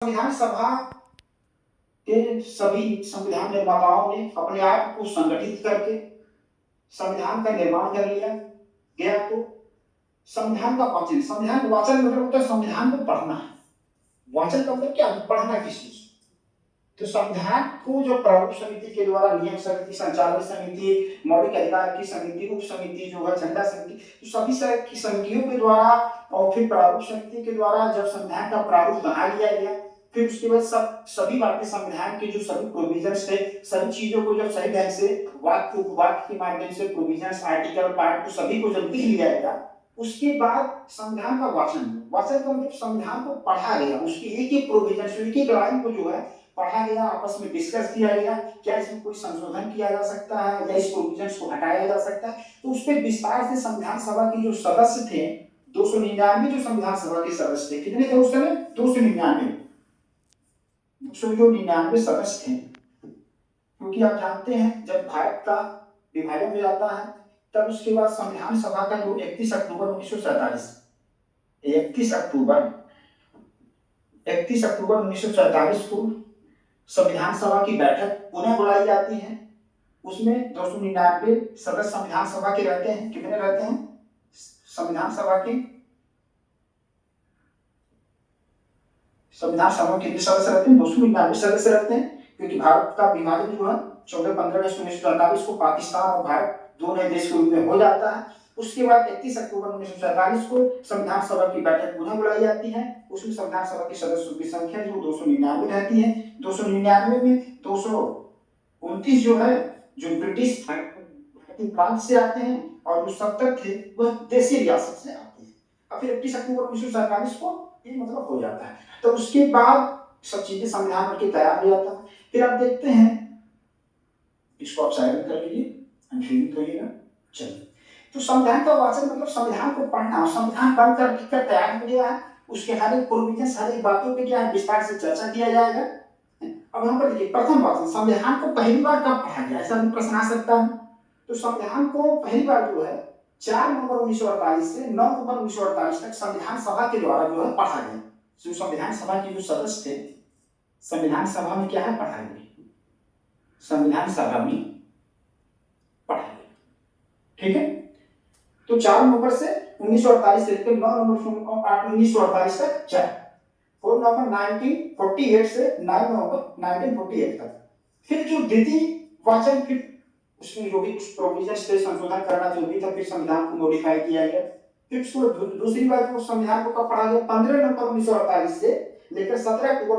संविधान सभा के सभी संविधान निर्माताओं ने अपने आप को संगठित करके संविधान का निर्माण कर लिया गया। तो संविधान का वाचन मतलब होता है संविधान को पढ़ना है। वाचन का मतलब क्या? पढ़ना किस चीज? तो संविधान को जो प्रारूप समिति के द्वारा, नियम समिति, संचालन समिति, मौलिक अधिकार की समिति, उप समिति जो है झंडा समिति, तो सभी की समितियों के द्वारा और फिर प्रारूप समिति के द्वारा जब संविधान का प्रारूप बना लिया गया, फिर उसके बाद सभी बातें संविधान के जो सभी प्रोविजंस थे, सभी चीजों को जब सही ढंग से वाक्य उपवाक्य के माध्यम से प्रोविजंस, आर्टिकल, पार्ट को सभी को जब लिख लिया गया, उसके बाद संविधान का वाचन का मतलब संविधान को पढ़ा गया, उसकी एक एक प्रोविजन, एक एक लाइन को जो है पढ़ा गया, आपस में डिस्कस किया गया, क्या इसमें कोई संशोधन किया जा सकता है या इस प्रोविजंस को हटाया जा सकता है। तो उस पर विस्तार से संविधान सभा के जो सदस्य थे, 299 जो संविधान सभा के सदस्य थे, कितने थे उस समय? 299 सदस्य थे। क्योंकि आप जानते हैं जब भारत का विभाजन हो जाता है तब उसके बाद संविधान सभा का जो 31 अक्टूबर 1947 को संविधान सभा की बैठक पुनः बुलाई जाती है। उसमें 299 सदस्य संविधान सभा के रहते हैं। कितने रहते हैं संविधान सभा के? संविधान सभा के कितने सदस्य रहते हैं? 299 सदस्य रहते हैं। क्योंकि भारत का विभाजन जो है 14-15-1947 को पाकिस्तान और भारत दो नए देश के रूप में हो जाता है। उसके बाद 31 अक्टूबर 1947 को संविधान सभा की बैठक पुनः बुलाई जाती है। उसमें संविधान सभा के सदस्यों की संख्या जो 299 रहती है। 299 में 229 जो है जो ब्रिटिश प्रांत से आते हैं और जो 70 थे वह देशी रियासत से आते हैं। और फिर 31 अक्टूबर 1947 को ये मतलब हो जाता है। तो उसके बाद सब चीजें संविधान बनके तैयार हो जाता है। फिर आप देखते हैं, इसको आप साइलेंट कर लीजिए, अनफीलिंग करिएगा। चलिए, तो संविधान का वाचन मतलब संविधान को पढ़ना। संविधान बनकर लिखकर तैयार हो गया है, उसके हर एक प्रोविजन, हर एक बातों पे क्या है विस्तार से चर्चा किया जाएगा। अब यहाँ पर देखिए, प्रथम वाचन, संविधान को पहली बार कब पढ़ा गया, ऐसा भी प्रश्न आ सकता है। तो संविधान को पहली बार जो है 4 नवंबर 1948 से 9 नवंबर 1948 तक संविधान सभा के द्वारा जो है पढ़ा गया। जो संविधान सभा के जो सदस्य थे, संविधान सभा में क्या है पढ़ा गया, संविधान सभा में पढ़ा गया। ठीक है, तो 4 नवंबर से 1948 से लेकर 9 नवंबर 1948 तक 4 नवंबर 1948 से 9 नवंबर 1948 तक। फिर जो द्वितीय वाचन, फिर उसमें जो भी कुछ प्रोविजंस थे, संशोधन करना जो भी था, फिर संविधान को मॉडिफाई किया गया। फिर उसको दूसरी बार जो संविधान को कब पढ़ा गया? 15 नवंबर 1948 से लेकर 17 अक्टूबर